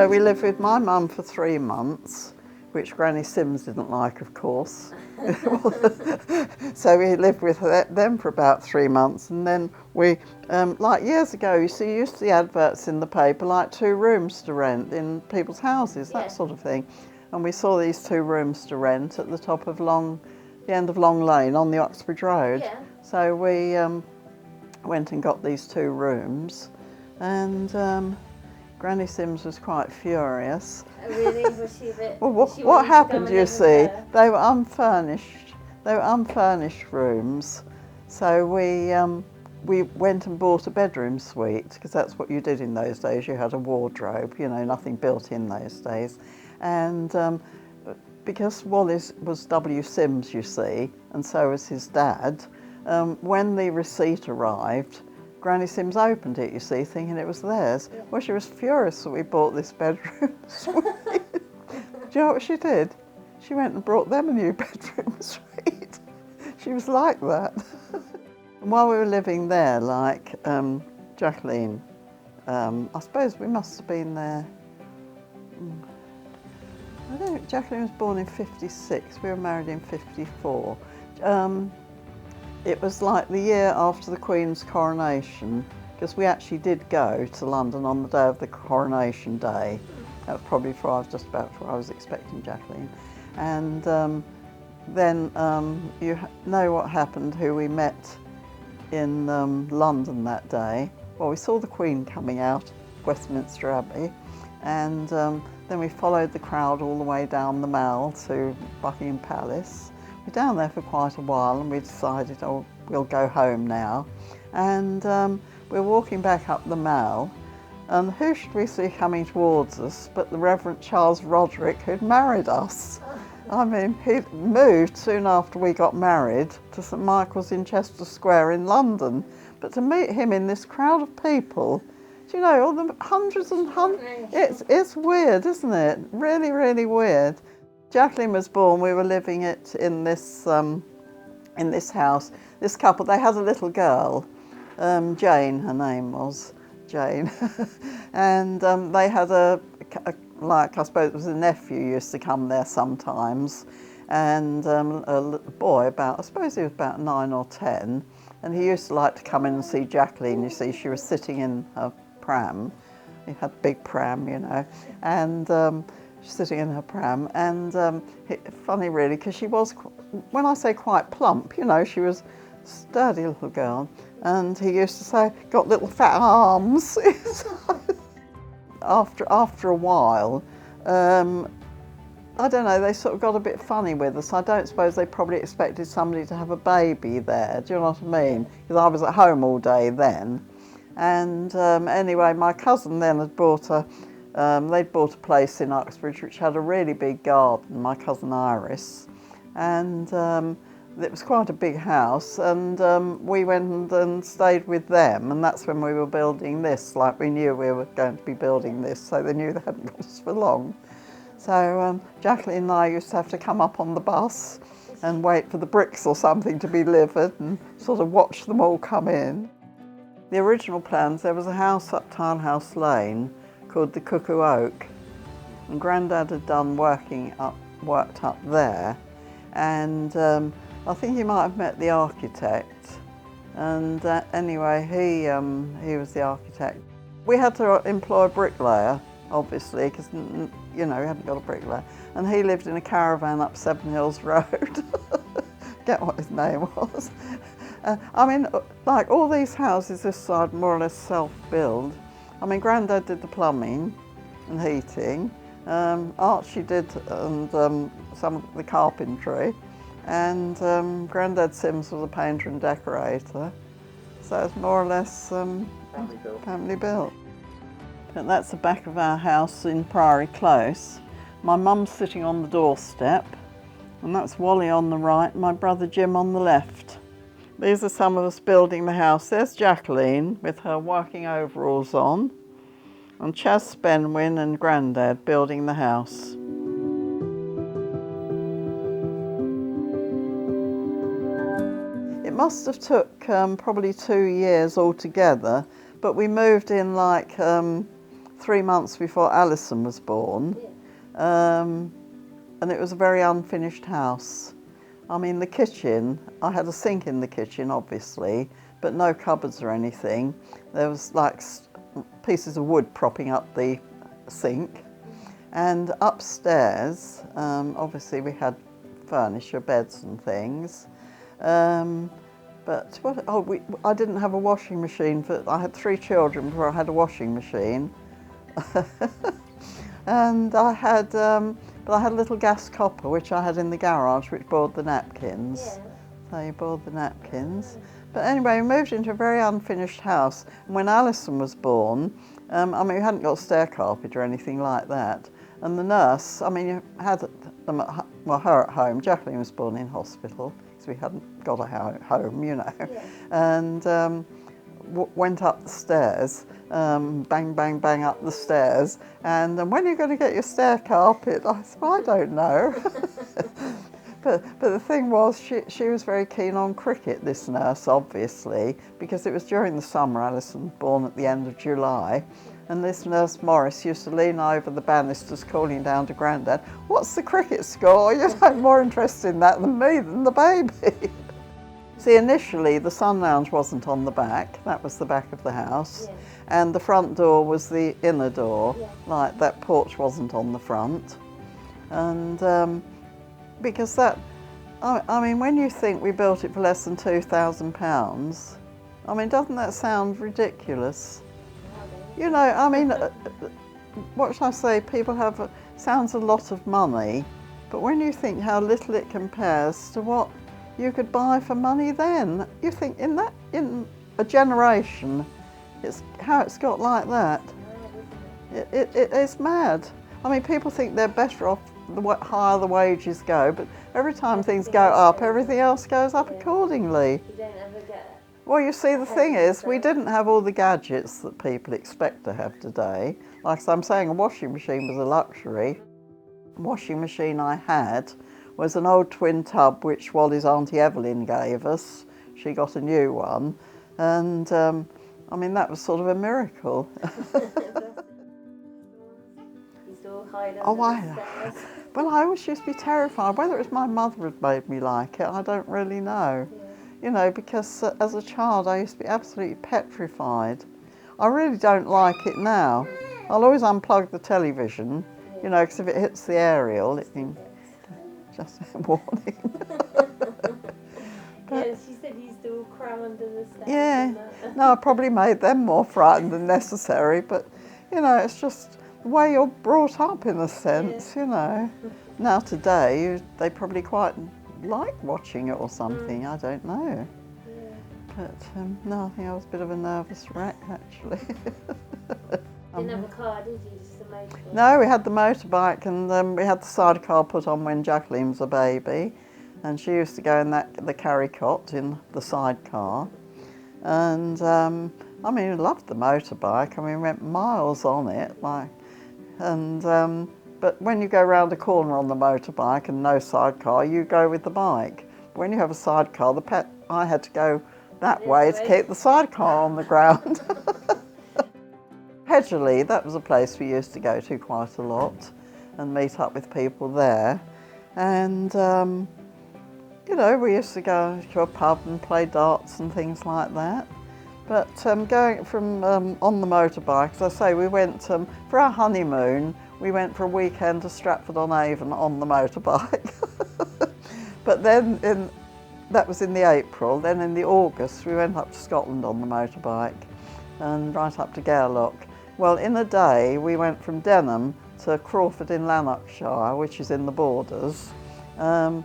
So we lived with my mum for 3 months, which Granny Sims didn't like, of course. So we lived with them for about 3 months, and then we, like years ago, you used to see adverts in the paper, like 2 rooms to rent in people's houses, that sort of thing. And we saw these 2 rooms to rent at the top of the end of Long Lane on the Oxbridge Road. Yeah. So we went and got these 2 rooms, and Granny Sims was quite furious. Oh, really? Was she a bit... Well, what happened, you see, they were unfurnished. They were unfurnished rooms. So we went and bought a bedroom suite, because that's what you did in those days. You had a wardrobe, you know, nothing built in those days. And because Wallace was W. Sims, you see, and so was his dad, when the receipt arrived, Granny Sims opened it, you see, thinking it was theirs. Yeah. Well, she was furious that we bought this bedroom suite. Do you know what she did? She went and brought them a new bedroom suite. She was like that. And while we were living there, like Jacqueline, I suppose we must have been there. I don't know, Jacqueline was born in 56, we were married in 54. It was like the year after the Queen's coronation, because we actually did go to London on the day of the coronation day. That was probably just about before I was expecting Jacqueline. And then you know what happened, who we met in London that day. Well, we saw the Queen coming out of Westminster Abbey, and then we followed the crowd all the way down the Mall to Buckingham Palace. We were down there for quite a while, and we decided, oh, we'll go home now. And we're walking back up the Mall, and who should we see coming towards us but the Reverend Charles Roderick, who'd married us. I mean, he'd moved soon after we got married to St Michael's in Chester Square in London. But to meet him in this crowd of people, do you know, all the hundreds and hundreds, it's weird, isn't it? Really, really weird. Jacqueline was born, we were living in this house. This couple, they had a little girl, Jane, her name was, Jane. And they had like, I suppose it was a nephew used to come there sometimes, and a little boy I suppose he was about 9 or 10, and he used to like to come in and see Jacqueline. You see, she was sitting in her pram. He had a big pram, you know, and she's sitting in her pram, and funny really, because she was, when I say quite plump, you know, she was a sturdy little girl, and he used to say, got little fat arms. After a while, I don't know, they sort of got a bit funny with us. I don't suppose they probably expected somebody to have a baby there, do you know what I mean? Because I was at home all day then. And anyway, my cousin then had they'd bought a place in Uxbridge which had a really big garden, my cousin Iris, and it was quite a big house, and we went and stayed with them, and that's when we were building this, like we knew we were going to be building this, so they knew they hadn't got us for long. So Jacqueline and I used to have to come up on the bus and wait for the bricks or something to be delivered and sort of watch them all come in. The original plans, there was a house up Tilehouse Lane called the Cuckoo Oak, and Grandad had done worked up there, and I think he might have met the architect, and anyway, he was the architect. We had to employ a bricklayer, obviously, because, you know, we hadn't got a bricklayer, and he lived in a caravan up Seven Hills Road. Get what his name was. I mean, like all these houses this side more or less self-build. I mean, Grandad did the plumbing and heating, Archie did and some of the carpentry, and Grandad Sims was a painter and decorator. So it's more or less family built. But that's the back of our house in Priory Close. My mum's sitting on the doorstep, and that's Wally on the right, and my brother Jim on the left. These are some of us building the house. There's Jacqueline with her working overalls on, and Chas Spenwin and Grandad building the house. It must have took probably 2 years altogether, but we moved in like 3 months before Alison was born. And it was a very unfinished house. I mean, the kitchen, I had a sink in the kitchen, obviously, but no cupboards or anything. There was like pieces of wood propping up the sink. And upstairs, obviously we had furniture, beds and things. But I didn't have a washing machine. I had 3 children before I had a washing machine. And I had, but I had a little gas copper which I had in the garage, which boiled the napkins. Yeah. So you boiled the napkins. But anyway, we moved into a very unfinished house. And when Alison was born, I mean, we hadn't got stair carpet or anything like that. And the nurse, I mean, you had them her at home. Jacqueline was born in hospital because we hadn't got a home, you know. Yeah. And went up the stairs, bang, bang, bang up the stairs. And when are you going to get your stair carpet? I said, I don't know. But the thing was, she was very keen on cricket, this nurse, obviously, because it was during the summer. Alison was born at the end of July. And this nurse Morris used to lean over the banisters calling down to Grandad, what's the cricket score? You know, more interested in that than me, than the baby. See, initially the sun lounge wasn't on the back, that was the back of the house. Yeah. And the front door was the inner door, yeah. Like that porch wasn't on the front. And because that, I mean, when you think we built it for less than £2,000, I mean, doesn't that sound ridiculous? You know, I mean, what should I say, people have, sounds a lot of money, but when you think how little it compares to what you could buy for money then, you think in a generation, how it's got like that. It is mad. I mean, people think they're better off the higher the wages go, but every time things go up, everything else goes up accordingly. You don't ever get. Well, you see, the thing is, we didn't have all the gadgets that people expect to have today. Like I'm saying, a washing machine was a luxury. The washing machine I had was an old twin tub which Wally's Auntie Evelyn gave us. She got a new one, and I mean, that was sort of a miracle. You still hide under the stairs? Well, I always used to be terrified. Whether it was my mother had made me like it, I don't really know. Yeah. You know, because as a child I used to be absolutely petrified. I really don't like it now. I'll always unplug the television, you know, because if it hits the aerial, it can just a warning. Yeah, she said you used to all cram under the stairs. Yeah, no, I probably made them more frightened than necessary, but, you know, it's just the way you're brought up in a sense, yeah. You know. Now today, they probably quite like watching it or something, I don't know. Yeah. But no, I think I was a bit of a nervous wreck, actually. You didn't have a car, did you? Just a motorbike? No, we had the motorbike, and we had the sidecar put on when Jacqueline was a baby, and she used to go in the carry cot in the sidecar. And I mean, I loved the motorbike. I mean, we went miles on it, like, and but when you go round a corner on the motorbike and no sidecar, you go with the bike. When you have a sidecar, I had to go that way to keep the sidecar on the ground. Hedgerley, that was a place we used to go to quite a lot and meet up with people there. And, you know, we used to go to a pub and play darts and things like that. But going from on the motorbike, as I say, we went for our honeymoon, we went for a weekend to Stratford-on-Avon on the motorbike. But then, that was in the April, then in the August we went up to Scotland on the motorbike and right up to Gairloch. Well, in a day we went from Denham to Crawford in Lanarkshire, which is in the borders. I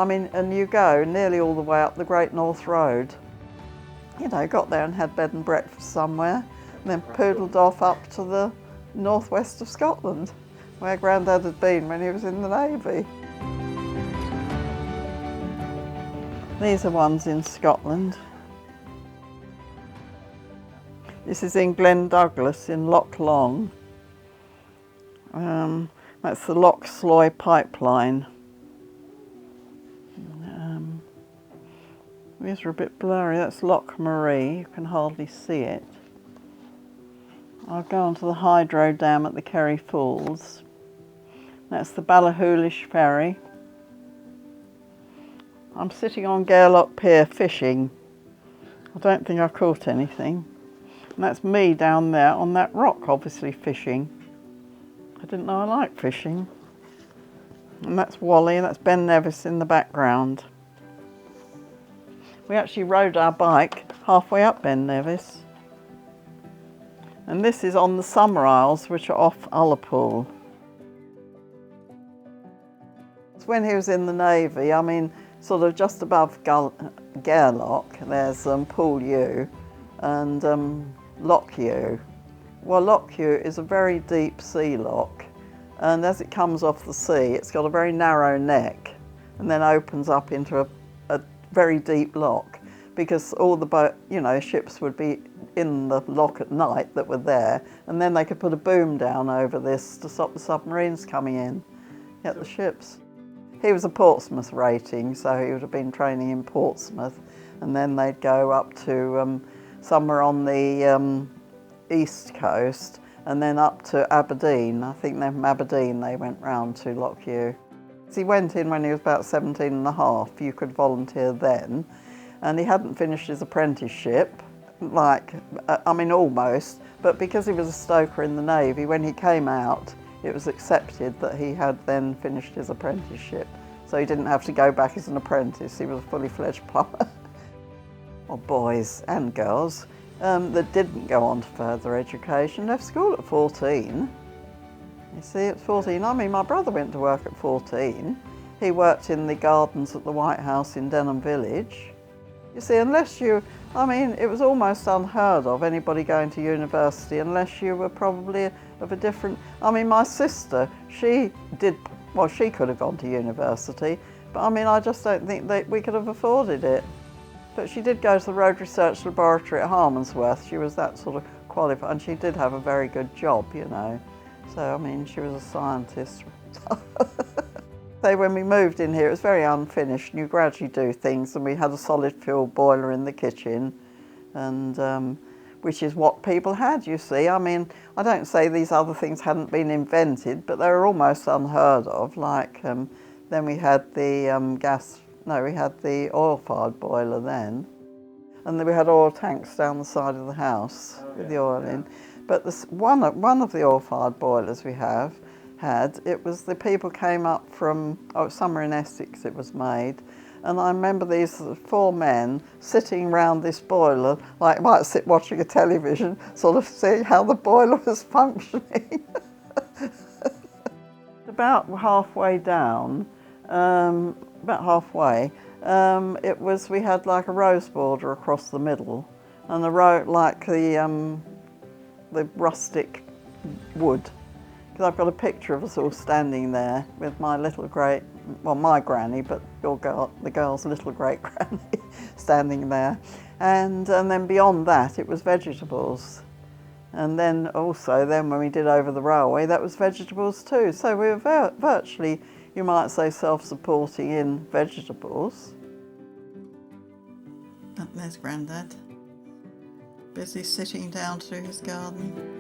mean, and you go nearly all the way up the Great North Road. You know, got there and had bed and breakfast somewhere, and then poodled off up to the northwest of Scotland, where Grandad had been when he was in the Navy. These are ones in Scotland. This is in Glen Douglas in Loch Long. That's the Loch Sloy pipeline. These are a bit blurry. That's Loch Marie. You can hardly see it. I'll go onto the hydro dam at the Kerry Falls. That's the Ballahoolish Ferry. I'm sitting on Gairloch Pier fishing. I don't think I caught anything. And that's me down there on that rock, obviously fishing. I didn't know I liked fishing. And that's Wally, and that's Ben Nevis in the background. We actually rode our bike halfway up Ben Nevis. And this is on the Summer Isles, which are off Ullapool. When he was in the Navy, I mean, sort of just above Gairloch, there's Pool U and Loch U. Well, Loch U is a very deep sea loch, and as it comes off the sea, it's got a very narrow neck and then opens up into a very deep loch, because all the ships would be in the loch at night that were there, and then they could put a boom down over this to stop the submarines coming in, get the ships. He was a Portsmouth rating, so he would have been training in Portsmouth, and then they'd go up to somewhere on the east coast, and then up to Aberdeen. I think then from Aberdeen they went round to Loch U. He went in when he was about 17 and a half. You could volunteer then, and he hadn't finished his apprenticeship, almost, but because he was a stoker in the Navy, when he came out, it was accepted that he had then finished his apprenticeship, so he didn't have to go back as an apprentice. He was a fully fledged plumber. Or boys and girls that didn't go on to further education left school at 14. You see, at 14, I mean, my brother went to work at 14. He worked in the gardens at the White House in Denham Village. You see, it was almost unheard of, anybody going to university, unless you were probably of a different... my sister, she could have gone to university, but I just don't think that we could have afforded it. But she did go to the Road Research Laboratory at Harmondsworth. She was that sort of qualified, and she did have a very good job, So, she was a scientist. So when we moved in here, it was very unfinished, and you gradually do things, and we had a solid fuel boiler in the kitchen, and which is what people had, you see. I don't say these other things hadn't been invented, but they were almost unheard of. Then we had the we had the oil-fired boiler then, and then we had oil tanks down the side of the house with the oil in. But one of the oil-fired boilers we had, it was the people came up from, somewhere in Essex it was made, and I remember these 4 men sitting around this boiler, like might sit watching a television, sort of seeing how the boiler was functioning. About halfway down, we had like a rose border across the middle, and the road, like the rustic wood. Because I've got a picture of us all standing there with my my granny, but the girl's little great granny standing there. And then beyond that, it was vegetables. And then also, when we did over the railway, that was vegetables too. So we were virtually, you might say, self-supporting in vegetables. And there's Grandad, busy sitting down to his garden.